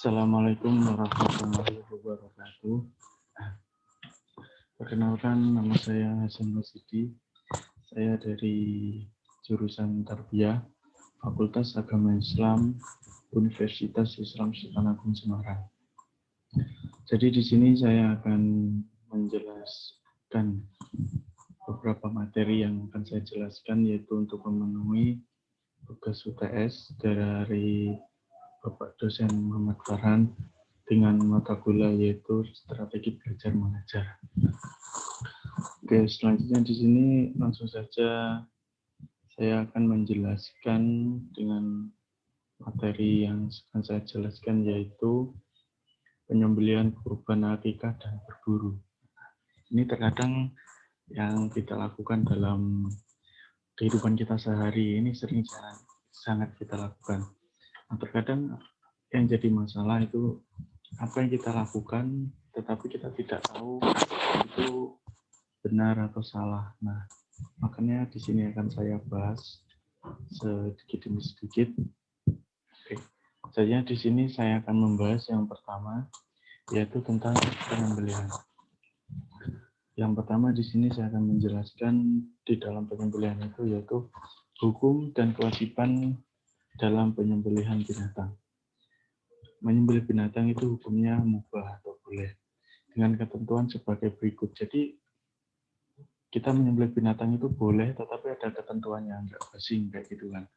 Assalamualaikum warahmatullahi wabarakatuh. Perkenalkan, nama saya Hasan Masidi. Saya dari jurusan Tarbiyah, Fakultas Agama Islam, Universitas Islam Sultan Agung Semarang. Jadi di sini saya akan menjelaskan beberapa materi yang akan saya jelaskan, yaitu untuk memenuhi tugas UTS dari Bapak dosen Muhammad Farhan dengan mata kuliah yaitu strategi belajar mengajar. Oke, selanjutnya di sini langsung saja saya akan menjelaskan dengan materi yang akan saya jelaskan, yaitu penyembelihan kurban akikah dan berburu. Ini terkadang yang kita lakukan dalam kehidupan kita sehari ini sering sangat kita lakukan. Nah, terkadang yang jadi masalah itu apa yang kita lakukan, tetapi kita tidak tahu itu benar atau salah. Nah, makanya di sini akan saya bahas sedikit demi sedikit. Oke, saja di sini saya akan membahas yang pertama, yaitu tentang penyembelihan. Yang pertama di sini saya akan menjelaskan di dalam penyembelihan itu yaitu hukum dan kewajiban dalam penyembelihan binatang. Menyembelih binatang itu hukumnya mubah atau boleh dengan ketentuan sebagai berikut. Jadi kita menyembelih binatang itu boleh, tetapi ada ketentuannya, enggak basing kayak gitu kan.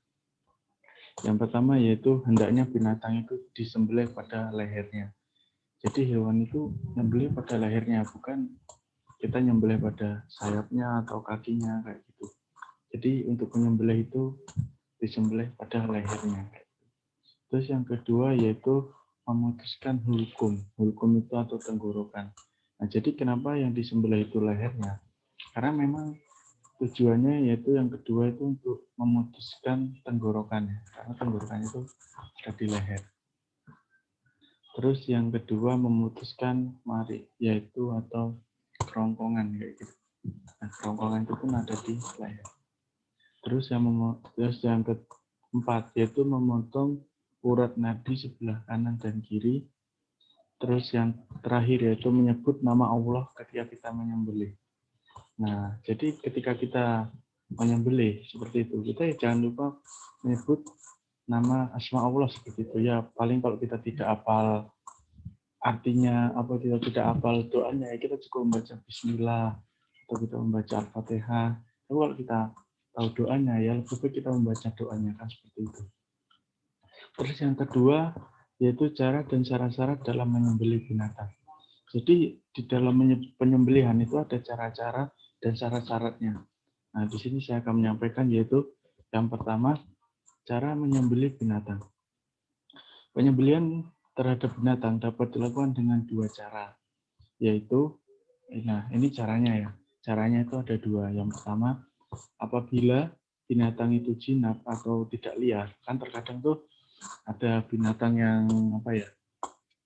Yang pertama yaitu hendaknya binatang itu disembelih pada lehernya. Jadi hewan itu nyembelih pada lehernya, bukan kita nyembelih pada sayapnya atau kakinya kayak gitu. Jadi untuk menyembelih itu disembelih pada lehernya. Terus yang kedua yaitu memutuskan hulkum. Hulkum itu atau tenggorokan. Nah, jadi kenapa yang disembelih itu lehernya? Karena memang tujuannya yaitu yang kedua itu untuk memutuskan tenggorokannya. Karena tenggorokannya itu ada di leher. Terus yang kedua memutuskan mari, yaitu atau kerongkongan kayak gitu. Nah, kerongkongan itu pun ada di leher. Terus yang keempat yaitu memotong urat nadi sebelah kanan dan kiri. Terus yang terakhir yaitu menyebut nama Allah ketika kita menyembelih. Nah, jadi ketika kita menyembelih seperti itu, kita jangan lupa menyebut nama asma Allah seperti itu ya. Paling kalau kita tidak hafal artinya apa, kita tidak hafal doanya, ya kita cukup membaca Bismillah atau kita membaca Al-Fatihah. Tapi kalau kita tahu doanya, ya lebih baik kita membaca doanya kan seperti itu. Terus yang kedua yaitu cara dan syarat-syarat dalam menyembelih binatang. Jadi di dalam penyembelihan itu ada cara-cara dan syarat-syaratnya. Nah, di sini saya akan menyampaikan yaitu yang pertama, cara menyembelih binatang. Penyembelihan terhadap binatang dapat dilakukan dengan dua cara, yaitu, nah ini caranya ya. Caranya itu ada dua. Yang pertama, apabila binatang itu jinak atau tidak liar, kan terkadang tuh ada binatang yang apa ya,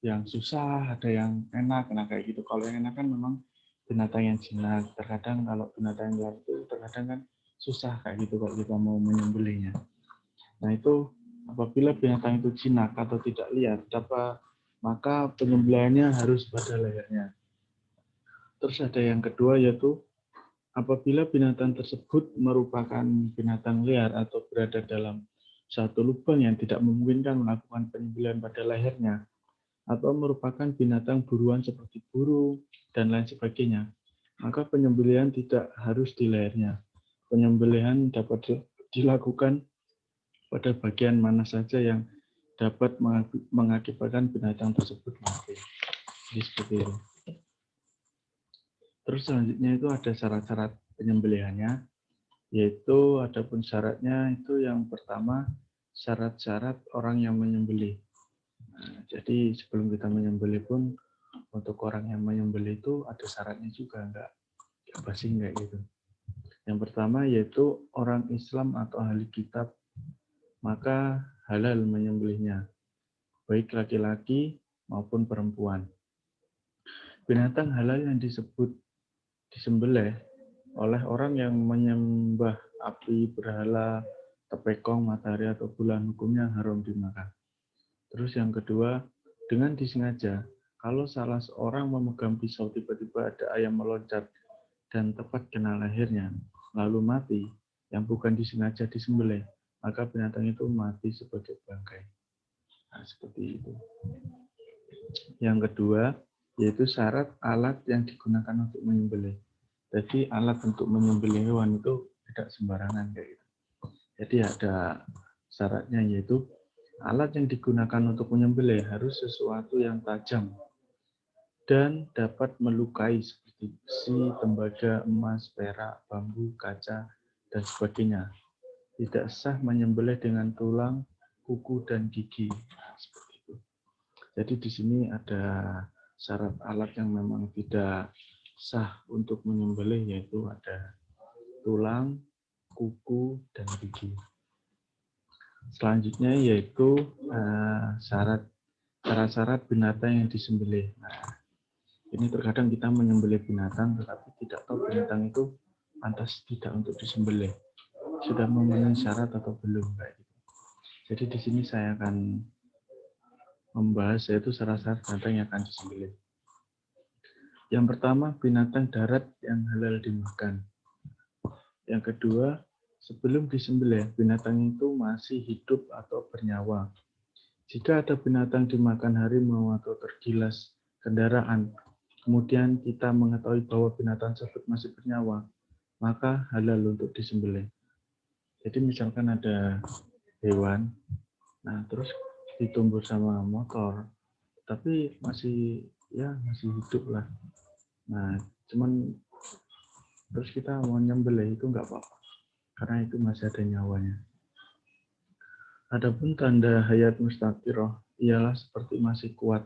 yang susah, ada yang enak. Nah kayak gitu. Kalau yang enak kan memang binatang yang jinak. Terkadang kalau binatang yang liar itu terkadang kan susah kayak gitu kalau kita mau menyembelihnya. Nah itu apabila binatang itu jinak atau tidak liar, maka penyembelihannya harus pada lehernya. Terus ada yang kedua yaitu apabila binatang tersebut merupakan binatang liar atau berada dalam satu lubang yang tidak memungkinkan melakukan penyembelihan pada lehernya, atau merupakan binatang buruan seperti burung dan lain sebagainya, maka penyembelihan tidak harus di lehernya. Penyembelihan dapat dilakukan pada bagian mana saja yang dapat mengakibatkan binatang tersebut mati. Jadi seperti itu. Terus selanjutnya itu ada syarat-syarat penyembelihannya, yaitu adapun syaratnya itu yang pertama syarat-syarat orang yang menyembelih. Nah, jadi sebelum kita menyembelih pun untuk orang yang menyembelih itu ada syaratnya juga, enggak basing kayak gitu. Yang pertama yaitu orang Islam atau ahli kitab, maka halal menyembelihnya, baik laki-laki maupun perempuan. Binatang halal yang disembelih oleh orang yang menyembah api, berhala, tepekong, matahari atau bulan, hukumnya haram dimakan. Terus yang kedua, Dengan disengaja, kalau salah seorang memegang pisau tiba-tiba ada ayam meloncat dan tepat kena lehernya, lalu mati, yang bukan disengaja disembelih, maka binatang itu mati sebagai bangkai. Nah, seperti itu. Yang kedua, yaitu syarat alat yang digunakan untuk menyembelih. Jadi alat untuk menyembelih hewan itu tidak sembarangan kayak gitu. Jadi ada syaratnya, yaitu alat yang digunakan untuk menyembelih harus sesuatu yang tajam dan dapat melukai seperti besi, tembaga, emas, perak, bambu, kaca, dan sebagainya. Tidak sah menyembelih dengan tulang, kuku, dan gigi. Seperti itu. Jadi di sini ada syarat alat yang memang tidak sah untuk menyembelih, yaitu ada tulang, kuku, dan gigi. Selanjutnya yaitu syarat binatang yang disembelih. Nah, ini terkadang kita menyembelih binatang, tetapi tidak tahu binatang itu pantas tidak untuk disembelih. Sudah memenuhi syarat atau belum, kayak gitu. Jadi di sini saya akan membahas yaitu syarat-syarat binatang yang akan disembelih. Yang pertama, binatang darat yang halal dimakan. Yang kedua, sebelum disembelih, binatang itu masih hidup atau bernyawa. Jika ada binatang dimakan harimau atau tergilas kendaraan, kemudian kita mengetahui bahwa binatang tersebut masih bernyawa, maka halal untuk disembelih. Jadi misalkan ada hewan, nah terus ditumbur sama motor, tapi masih hidup lah. Nah, cuman terus kita mau nyembelih itu nggak apa-apa, karena itu masih ada nyawanya. Adapun tanda hayat mustaqirah ialah seperti masih kuat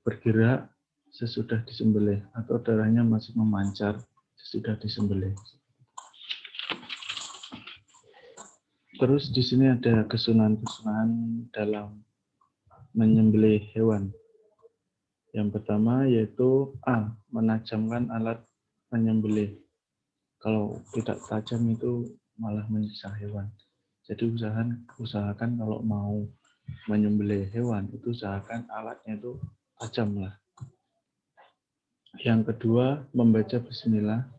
bergerak sesudah disembelih atau darahnya masih memancar sesudah disembelih. Terus di sini ada kesunahan-kesunahan dalam menyembelih hewan. Yang pertama yaitu menajamkan alat menyembelih. Kalau tidak tajam itu malah menyiksa hewan. Jadi usahakan kalau mau menyembelih hewan itu usahakan alatnya itu tajam lah. Yang kedua, membaca bismillah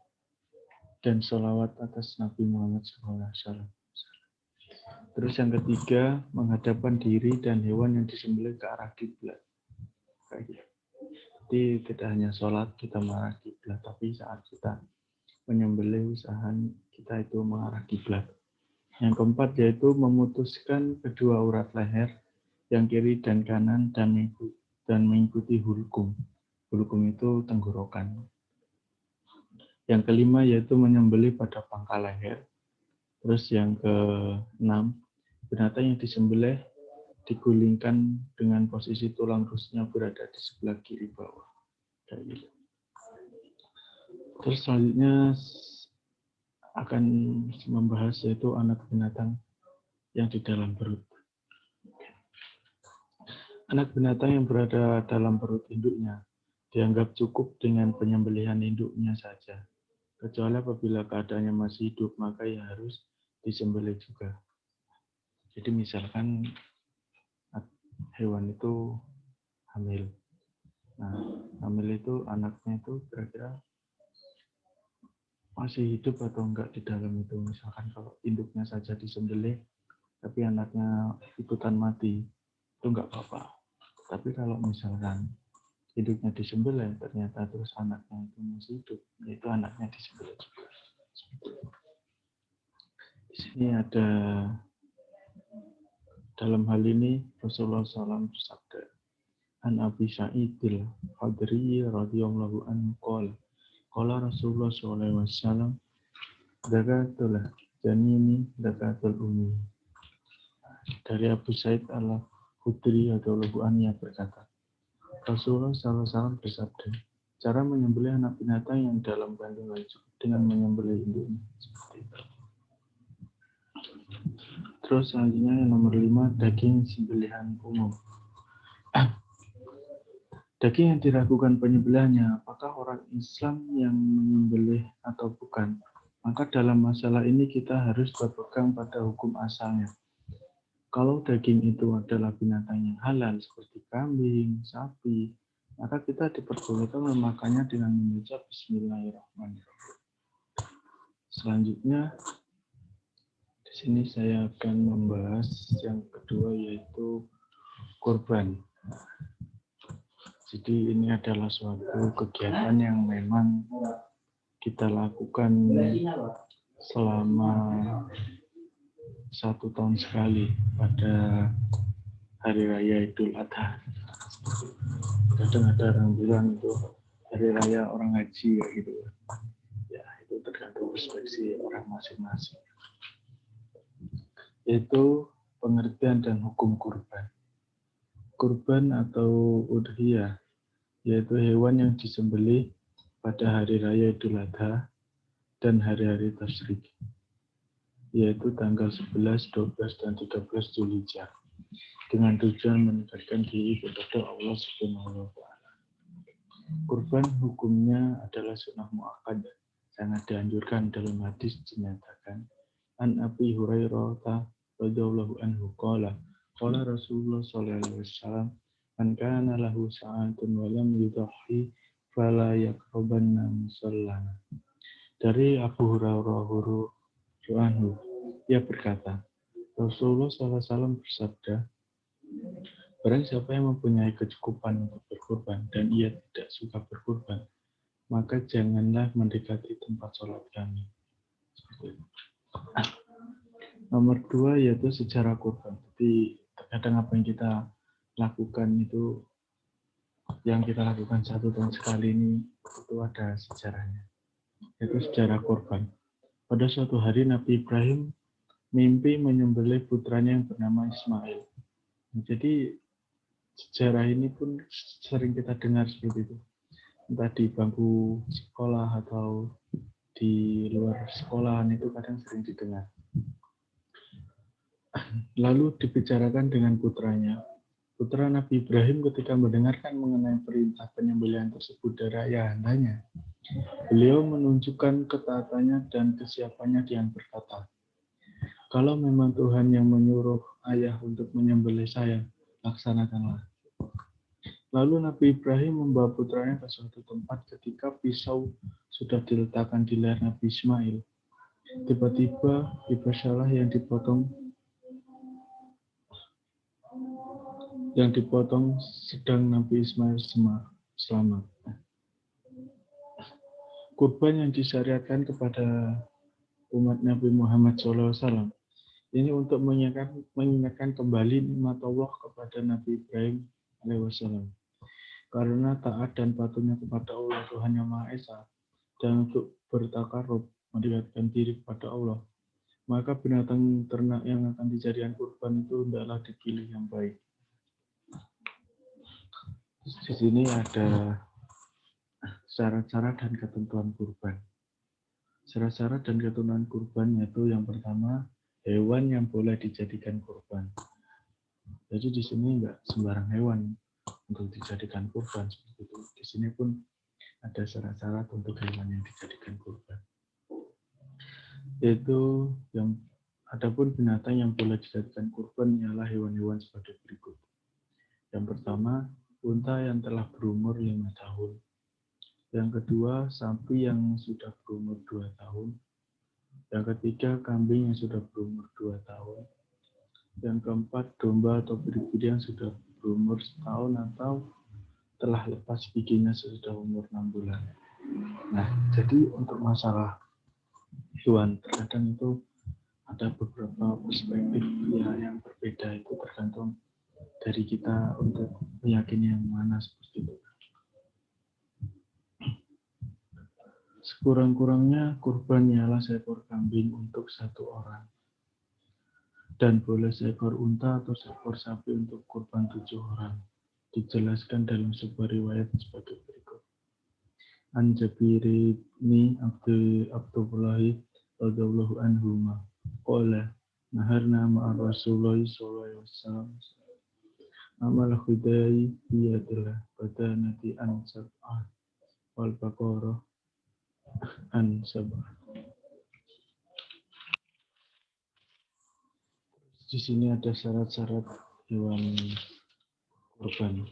dan sholawat atas Nabi Muhammad SAW. Terus yang ketiga, menghadapkan diri dan hewan yang disembelih ke arah kiblat. Jadi tidak hanya sholat kita mengarah kiblat, tapi saat kita menyembelih usahakan kita itu mengarah kiblat. Yang keempat yaitu memutuskan kedua urat leher yang kiri dan kanan dan mengikuti hulkum. Hulkum itu tenggorokan. Yang kelima yaitu menyembelih pada pangkal leher. Terus yang keenam, binatang yang disembelih digulingkan dengan posisi tulang rusuknya berada di sebelah kiri bawah. Terus selanjutnya akan membahas yaitu anak binatang yang di dalam perut. Anak binatang yang berada dalam perut induknya dianggap cukup dengan penyembelihan induknya saja. Kecuali apabila keadaannya masih hidup, maka ya harus disembelih juga. Jadi misalkan hewan itu hamil. Nah, hamil itu anaknya itu kira-kira masih hidup atau enggak di dalam itu. Misalkan kalau induknya saja disembelih, tapi anaknya ikutan mati, itu enggak apa-apa. Tapi kalau misalkan induknya disembelih, ternyata terus anaknya itu masih hidup, yaitu anaknya disembelih juga. Di sini ada dalam hal ini Rasulullah SAW bersabda, An Abi Sa'idil Khudri radhiyallahu anhu qala Rasulullah SAW, zakatul janini zakatul ummi. Dari Abu Sa'id al-Khudri radhiyallahu anhu berkata, Rasulullah SAW bersabda, cara menyembelih anak binatang yang dalam kandungan cukup dengan menyembelih induknya. Seperti itu. Terus selanjutnya yang nomor 5, daging sembelihan umum. Daging yang diragukan penyembelihannya, apakah orang Islam yang menyembelih atau bukan? Maka dalam masalah ini kita harus berpegang pada hukum asalnya. Kalau daging itu adalah binatang yang halal seperti kambing, sapi, maka kita diperbolehkan memakannya dengan membaca Bismillahirrahmanirrahim. Selanjutnya, di sini saya akan membahas yang kedua, yaitu kurban. Jadi ini adalah suatu kegiatan yang memang kita lakukan selama 1 tahun sekali pada Hari Raya Idul Adha. Kadang ada orang bilang itu Hari Raya orang haji ya gitu. Ya itu tergantung perspektif orang masing-masing. Yaitu pengertian dan hukum kurban. Kurban atau udhiyah yaitu hewan yang disembelih pada Hari Raya Idul Adha dan hari-hari tasyrik, yaitu tanggal 11, 12, dan 13 Zulhijjah, dengan tujuan mendekatkan diri kepada Allah Subhanahu wa Ta'ala. Kurban hukumnya adalah sunnah muakkadah, sangat dianjurkan. Dalam hadis dinyatakan, An Abi Hurairah radhiyallahu anhu qala Rasulullah sallallahu alaihi wasallam, man kana lahu sa'atun wa lam yudhi fala yaqrabanna musallana. Dari Abu Hurairah anhu, ia berkata, Rasulullah SAW bersabda, barang siapa yang mempunyai kecukupan untuk berkurban dan ia tidak suka berkurban, maka janganlah mendekati tempat sholat kami. Nomor 2 yaitu sejarah kurban. Jadi terkadang apa yang kita lakukan itu, yang kita lakukan 1 tahun sekali ini, itu ada sejarahnya. Yaitu sejarah kurban. Pada suatu hari Nabi Ibrahim mimpi menyembelih putranya yang bernama Ismail. Jadi sejarah ini pun sering kita dengar seperti itu. Entah di bangku sekolah atau di luar sekolahan itu kadang sering didengar. Lalu dibicarakan dengan putranya. Putra Nabi Ibrahim ketika mendengarkan mengenai perintah penyembelihan tersebut dari ayahandanya, beliau menunjukkan ketaatannya dan kesiapannya dengan berkata, kalau memang Tuhan yang menyuruh ayah untuk menyembelih saya, laksanakanlah. Lalu Nabi Ibrahim membawa putranya ke suatu tempat ketika pisau sudah diletakkan di leher Nabi Ismail. Tiba-tiba Ibrahim yang dipotong sedang Nabi Ismail selamat. Kurban yang disyariatkan kepada umat Nabi Muhammad SAW ini untuk mengingatkan kembali nikmat Allah kepada Nabi Ibrahim AS. Karena taat dan patuhnya kepada Allah Tuhan Yang Maha Esa dan untuk bertakarub mendekatkan diri kepada Allah, maka binatang ternak yang akan dijadikan kurban itu hendaklah dipilih yang baik. Di sini ada syarat-syarat dan ketentuan kurban. Syarat-syarat dan ketentuan kurban yaitu yang pertama, hewan yang boleh dijadikan kurban. Jadi di sini enggak sembarang hewan untuk dijadikan kurban seperti itu. Di sini pun ada syarat-syarat untuk hewan yang dijadikan kurban. Yaitu yang adapun binatang yang boleh dijadikan kurban ialah hewan-hewan sebagai berikut. Yang pertama, unta yang telah berumur 5 tahun. Yang kedua, sapi yang sudah berumur 2 tahun. Yang ketiga, kambing yang sudah berumur 2 tahun. Yang keempat, domba atau biri-biri yang sudah berumur 1 tahun atau telah lepas giginya sesudah umur 6 bulan. Nah, jadi untuk masalah hewan, terkadang itu ada beberapa perspektif yang berbeda, itu tergantung dari kita untuk meyakini yang mana seperti itu. Sekurang-kurangnya kurban ialah seekor kambing untuk 1 orang. Dan boleh seekor unta atau seekor sapi untuk kurban 7 orang. Dijelaskan dalam sebuah riwayat sebagai berikut. An Jabir bin Abdullahi radhiyallahu anhu qala naharna ma'a Rasulullah sallallahu alaihi wasallam amal khudai biyadillah badanati an sab'ah wal baqarah an sab'ah. Di sini ada syarat-syarat hewan kurban.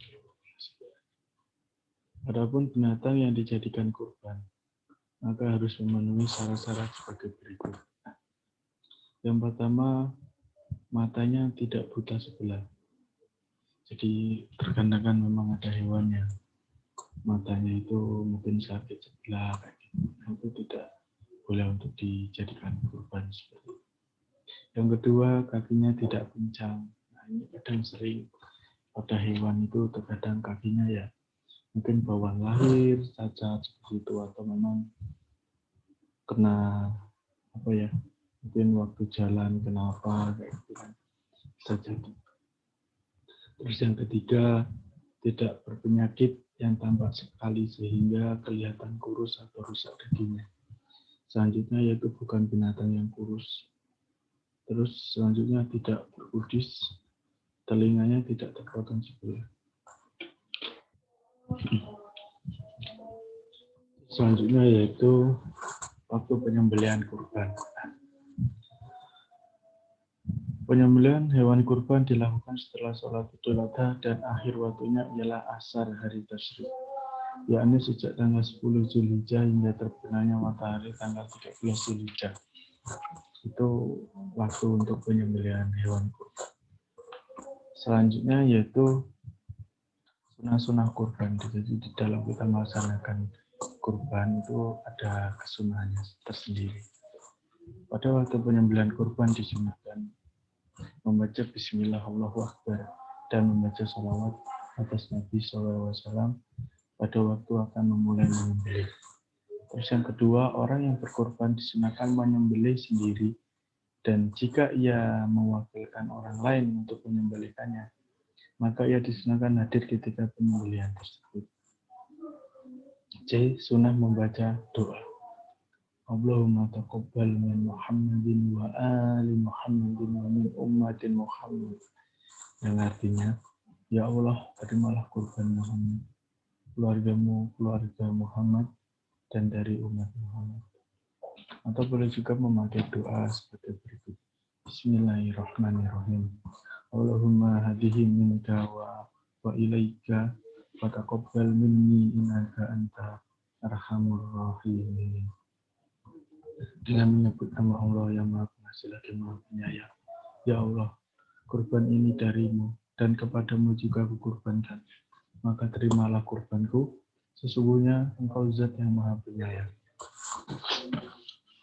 Adapun binatang yang dijadikan kurban, maka harus memenuhi syarat-syarat sebagai berikut. Yang pertama, matanya tidak buta sebelah. Jadi terkadang memang ada hewan yang matanya itu mungkin sakit sebelah, kayak gitu. Itu tidak boleh untuk dijadikan kurban seperti itu. Yang kedua, kakinya tidak pincang. Nah, ini kadang sering pada hewan itu terkadang kakinya ya mungkin bawaan lahir cacat seperti itu, atau memang kena apa ya, mungkin waktu jalan kenapa kayak gitu kan, bisa jadi. Terus yang ketiga, tidak berpenyakit yang tampak sekali sehingga kelihatan kurus atau rusak dagingnya. Selanjutnya yaitu bukan binatang yang kurus. Terus selanjutnya tidak berkudis, telinganya tidak terpotong sebelah. Selanjutnya yaitu waktu penyembelihan kurban. Penyembelihan hewan kurban dilakukan setelah sholat Idul Adha dan akhir waktunya ialah asar hari tasyrik, yakni sejak tanggal 10 Zulhijjah hingga terbenamnya matahari tanggal 13 Zulhijjah. Itu waktu untuk penyembelihan hewan kurban. Selanjutnya yaitu sunah-sunah kurban. Jadi di dalam kita melaksanakan kurban itu ada kesunahannya tersendiri. Pada waktu penyembelihan kurban disunahkan membaca Bismillah Allahu Akbar dan membaca salawat atas Nabi SAW pada waktu akan memulai menyembelih. Terus yang kedua, orang yang berkurban disunahkan menyembelih sendiri, dan jika ia mewakilkan orang lain untuk menyembelihkannya, maka ia disunahkan hadir ketika penyembelihan tersebut. C. Sunnah membaca doa. Allahumma taqabbal min Muhammadin wa ali Muhammadin wa min ummatin Muhammad. Yang artinya, ya Allah, terimalah kurban Muhammad, keluargamu, keluarga Muhammad, dan dari umat Muhammad. Atau boleh juga memakai doa seperti berikut. Bismillahirrahmanirrahim. Allahumma hadihi minka wa ilaika wa taqabbal minni innaka anta arhamur rahimin. Dengan menyebut nama Allah yang Maha Pengasih lagi Maha Penyayang. Ya Allah, kurban ini darimu dan kepadamu juga kukurbankan. Maka terimalah kurbanku, sesungguhnya engkau zat yang Maha Penyayang.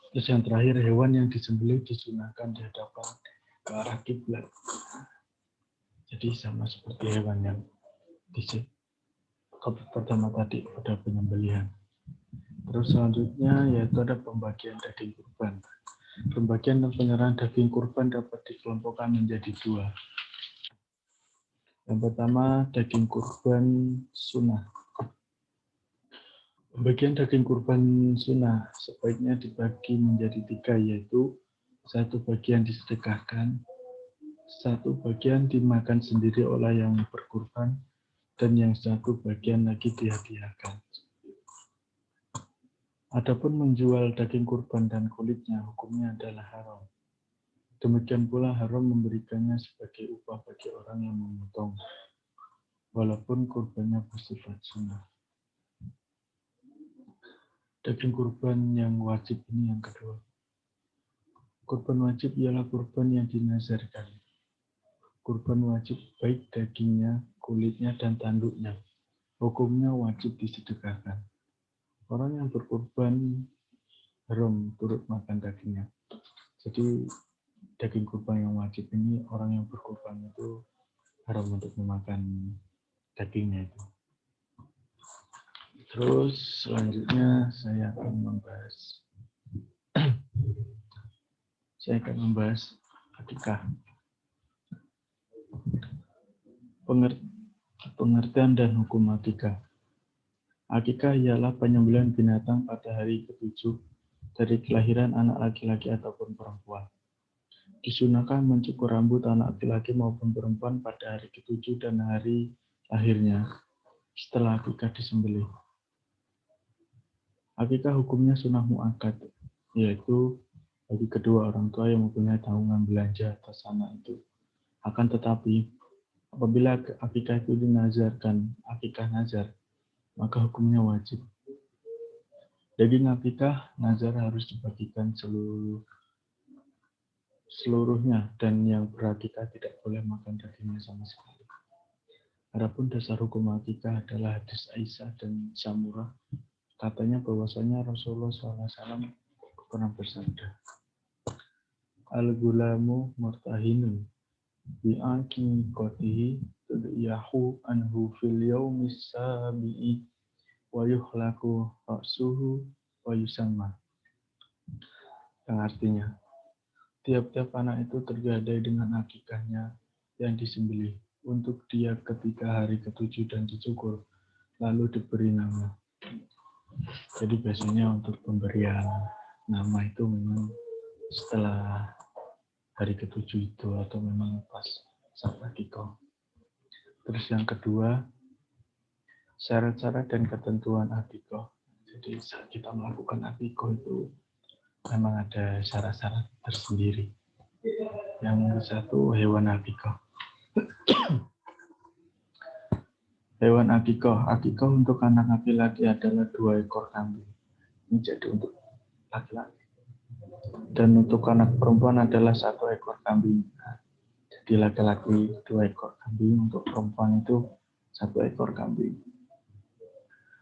Terus yang terakhir, hewan yang disembelih disunahkan di hadapan ke arah kiblat. Jadi sama seperti hewan yang pertama tadi pada penyembelihan. Terus selanjutnya yaitu ada pembagian daging kurban. Pembagian dan penyerahan daging kurban dapat dikelompokkan menjadi dua. Yang pertama, daging kurban sunnah. Pembagian daging kurban sunnah sebaiknya dibagi menjadi tiga, yaitu satu bagian disedekahkan, satu bagian dimakan sendiri oleh yang berkurban, dan yang satu bagian lagi dihadiahkan. Adapun menjual daging kurban dan kulitnya, hukumnya adalah haram. Demikian pula haram memberikannya sebagai upah bagi orang yang memotong, walaupun kurbannya bersifat sunnah. Daging kurban yang wajib ini yang kedua. Kurban wajib ialah kurban yang dinazarkan. Kurban wajib baik dagingnya, kulitnya, dan tanduknya. Hukumnya wajib disedekahkan. Orang yang berkurban haram turut makan dagingnya. Jadi daging kurban yang wajib ini, orang yang berkurban itu haram untuk memakan dagingnya itu. Terus selanjutnya saya akan membahas akikah. Pengertian dan hukum akikah. Akikah ialah penyembelihan binatang pada hari ke-7 dari kelahiran anak laki-laki ataupun perempuan. Disunahkan mencukur rambut anak laki-laki maupun perempuan pada hari ke-7 dan hari lahirnya setelah akikah disembelih. Akikah hukumnya sunnah muakkad, yaitu bagi kedua orang tua yang mempunyai tanggungan belanja atas anak itu. Akan tetapi, Apabila akikah itu dinazarkan, akikah nazar, maka hukumnya wajib. Daging akikah nazar harus dibagikan seluruhnya, dan yang berakikah tidak boleh makan dagingnya sama sekali. Adapun dasar hukum akikah adalah hadis Aisyah dan Samurah. Katanya bahwasanya Rasulullah SAW pernah bersabda, Al-gulamu murtahinun bi'aqiqatihi tudyahu anhu fil yaumis sabi'i wa yuhlaku ra'suhu wa yusamma. Yang artinya, tiap-tiap anak itu tergadai dengan akikahnya yang disembelih untuk dia ketika hari ke-7 dan dicukur, lalu diberi nama. Jadi biasanya untuk pemberian nama itu memang setelah hari ke-7 itu atau memang pas saat akikah. Terus yang kedua, syarat-syarat dan ketentuan akikah. Jadi saat kita melakukan akikah itu memang ada syarat-syarat tersendiri. Yang satu, hewan akikah. Hewan akikah. Akikah untuk anak laki-laki adalah 2 ekor kambing. Ini jadi untuk laki-laki. Dan untuk anak perempuan adalah 1 ekor kambing. Jadi laki-laki 2 ekor kambing, untuk perempuan itu 1 ekor kambing.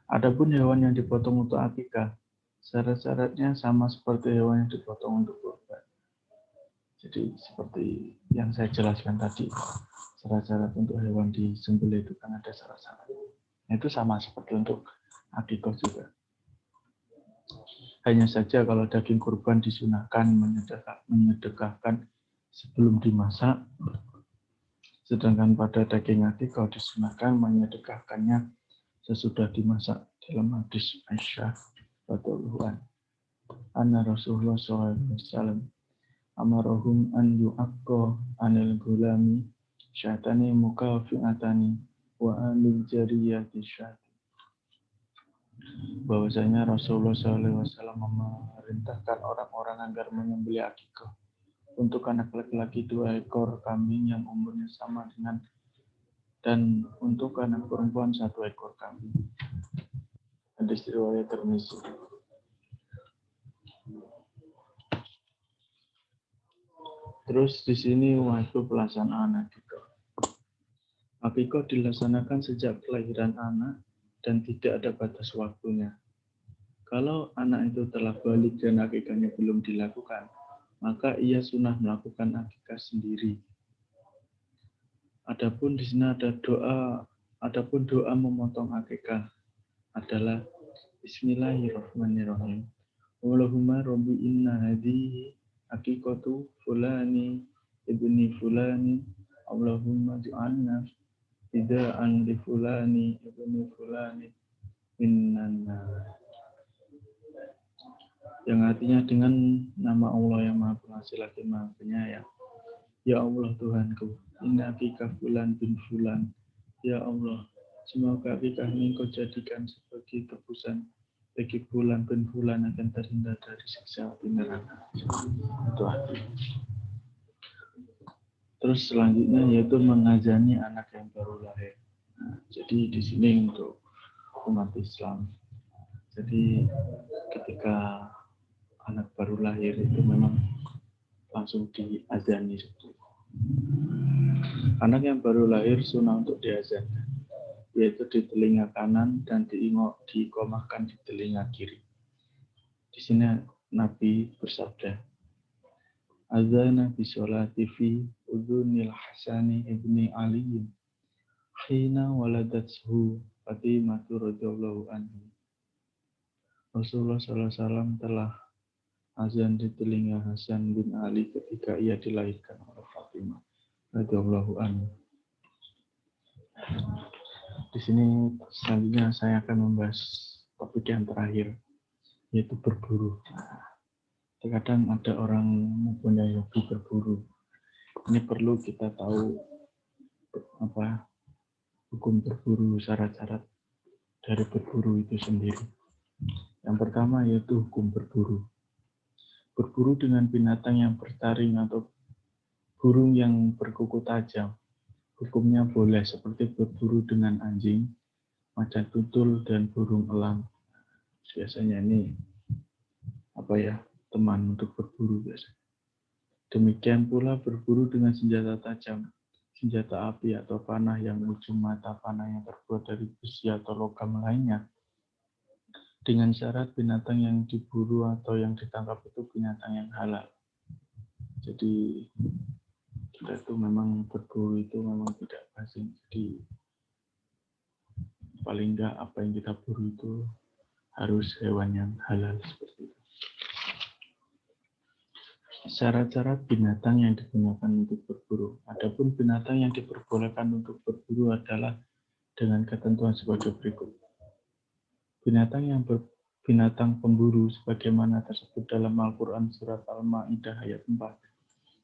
Adapun hewan yang dipotong untuk akikah, syarat-syaratnya sama seperti hewan yang dipotong untuk kurban. Jadi seperti yang saya jelaskan tadi, syarat-syarat untuk hewan disembelih itu kan ada syarat-syarat. Itu sama seperti untuk akikah juga. Hanya saja kalau daging kurban disunahkan menyedekahkan sebelum dimasak, sedangkan pada daging akikah disunahkan menyedekahkannya sesudah dimasak. Dalam hadis Aisyah radhiyallahu anha, anna Rasulullah SAW amarahum an yu'aqqa anil gulami syatani mukafi'atani wa anil jariyati syati. Bahwasanya Rasulullah SAW memerintahkan orang-orang agar menyembelih akikah untuk anak laki-laki 2 ekor kambing yang umurnya sama dengan, dan untuk anak perempuan 1 ekor kambing. Hadis riwayat Tirmizi. Terus di sini waktu pelaksanaan akikah. Akikah dilaksanakan sejak kelahiran anak dan tidak ada batas waktunya. Kalau anak itu telah balik dan akikahnya belum dilakukan, maka ia sunnah melakukan akikah sendiri. Adapun di sini ada doa memotong akikah adalah Bismillahirrahmanirrahim. Allahumma rabbi inna hadhihi akikatu fulani ibni fulani Allahumma ja'alna fida'an li fulani ibni fulani minnan nar. Yang artinya, dengan nama Allah yang Maha Pengasih lagi Maha Penyayang. Ya Allah Tuhanku, inna akikah fulan bin fulan. Ya Allah, semoga akikah ini Kau jadikan sebagai tebusan bagi fulan bin fulan akan terhindar dari siksa api neraka. Itu artinya. Terus selanjutnya yaitu mengazani anak yang baru lahir. Nah, jadi di sini untuk umat Islam. Jadi ketika anak baru lahir itu memang langsung diazani. Anak yang baru lahir sunnah untuk diazankan, yaitu di telinga kanan dan diiqamahkan di telinga kiri. Di sini Nabi bersabda, azana bi sholati fi udhunil Hasani ibni Ali hina waladathu Fatimatu radhiyallahu anhu. Rasulullah SAW telah azan di telinga Hasan bin Ali ketika ia dilahirkan oleh Fatimah radhiyallahu anhu. Di sini selanjutnya saya akan membahas topik yang terakhir, yaitu berburu. Terkadang ada orang mempunyai hobi berburu. Ini perlu kita tahu apa hukum berburu, syarat-syarat dari berburu itu sendiri. Yang pertama yaitu hukum berburu. Berburu dengan binatang yang bertaring atau burung yang berkuku tajam hukumnya boleh seperti berburu dengan anjing, macan tutul, dan burung elang. Biasanya ini teman untuk berburu biasanya. Demikian pula berburu dengan senjata tajam, senjata api atau panah yang ujung mata panahnya terbuat dari besi atau logam lainnya. Dengan syarat binatang yang diburu atau yang ditangkap itu binatang yang halal. Jadi kita itu memang berburu itu memang tidak asing. Jadi paling enggak apa yang kita buru itu harus hewan yang halal seperti itu. Syarat-syarat binatang yang digunakan untuk berburu. Adapun binatang yang diperbolehkan untuk berburu adalah dengan ketentuan sebagai berikut. Binatang pemburu sebagaimana tersebut dalam Al-Quran surat Al-Ma'idah ayat 4,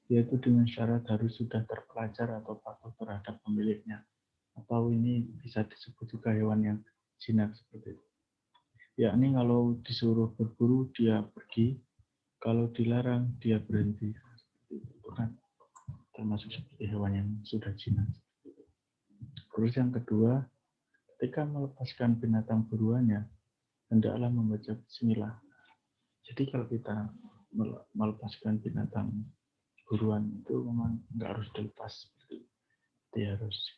yaitu dengan syarat harus sudah terpelajar atau patuh terhadap pemiliknya. Atau ini bisa disebut juga hewan yang jinak seperti itu. Yakni kalau disuruh berburu dia pergi, kalau dilarang dia berhenti. Itu kan termasuk seperti hewan yang sudah jinak. Terus yang kedua, ketika melepaskan binatang buruannya, hendaklah membaca bismillah. Jadi kalau kita melepaskan binatang buruan itu memang nggak harus dilepas. Jadi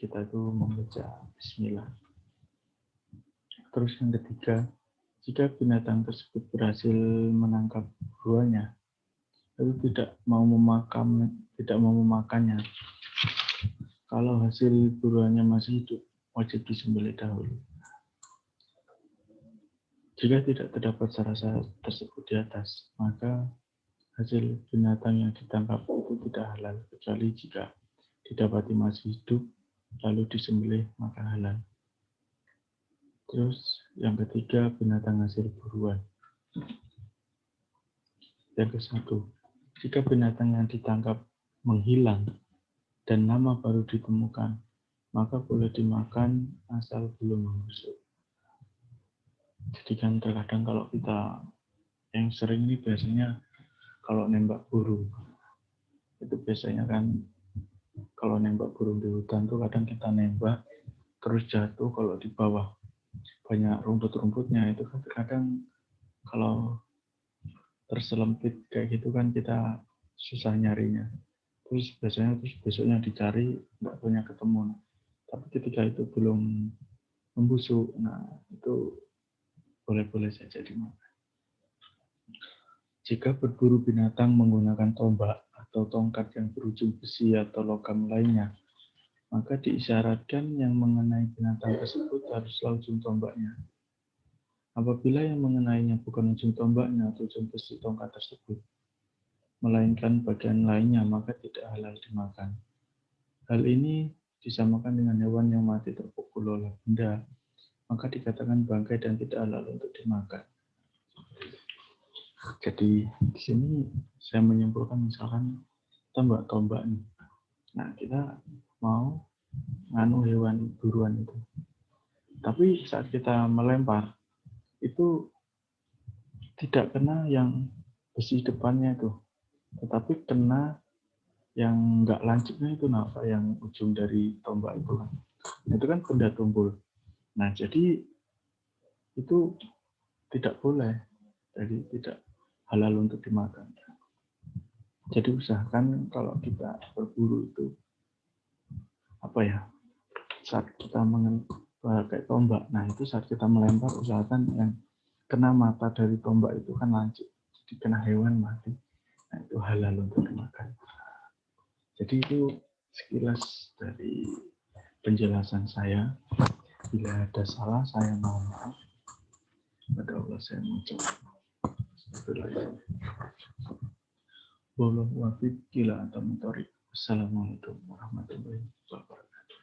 kita itu membaca bismillah. Terus yang ketiga, jika binatang tersebut berhasil menangkap buruannya, lalu tidak mau memakannya. Kalau hasil buruannya masih hidup, wajib disembelih dahulu. Jika tidak terdapat syarat tersebut di atas, maka hasil binatang yang ditangkap itu tidak halal, kecuali jika didapati masih hidup, lalu disembelih maka halal. Terus yang ketiga, binatang hasil buruan. Yang ke-1, jika binatang yang ditangkap menghilang dan nama baru ditemukan, maka boleh dimakan asal belum membusuk. Jadi kan terkadang kalau kita yang sering ini biasanya kalau nembak burung, itu biasanya kan kalau nembak burung di hutan tuh kadang kita nembak terus jatuh, kalau di bawah banyak rumput-rumputnya itu kan kadang kalau terselempit kayak gitu kan kita susah nyarinya. Terus besoknya dicari nggak punya ketemu. Tapi ketika itu belum membusuk, nah itu boleh-boleh saja dimakan. Jika berburu binatang menggunakan tombak atau tongkat yang berujung besi atau logam lainnya, maka diisyaratkan yang mengenai binatang tersebut haruslah ujung tombaknya. Apabila yang mengenainya bukan ujung tombaknya atau ujung besi tongkat tersebut, melainkan bagian lainnya, maka tidak halal dimakan. Hal ini disamakan dengan hewan yang mati terpukul oleh benda, maka dikatakan bangkai dan tidak halal untuk dimakan. Jadi di sini saya menyimpulkan misalkan tombak nih. Nah, kita mau nganu hewan buruan itu. Tapi saat kita melempar itu tidak kena yang besi depannya itu, tetapi kena yang nggak lancipnya itu, yang ujung dari tombak itu kan. Itu kan benda tumpul. Nah, jadi itu tidak boleh, jadi tidak halal untuk dimakan. Jadi usahakan kalau kita berburu itu saat kita pakai tombak, nah itu saat kita melempar usahakan yang kena mata dari tombak itu kan lancip, jadi kena hewan mati, nah itu halal untuk dimakan. Jadi itu sekilas dari penjelasan saya. Bila ada salah saya mohon maaf. Pada Allah saya mengucapkan wallahu a'lam bishawab. Assalamualaikum warahmatullahi wabarakatuh.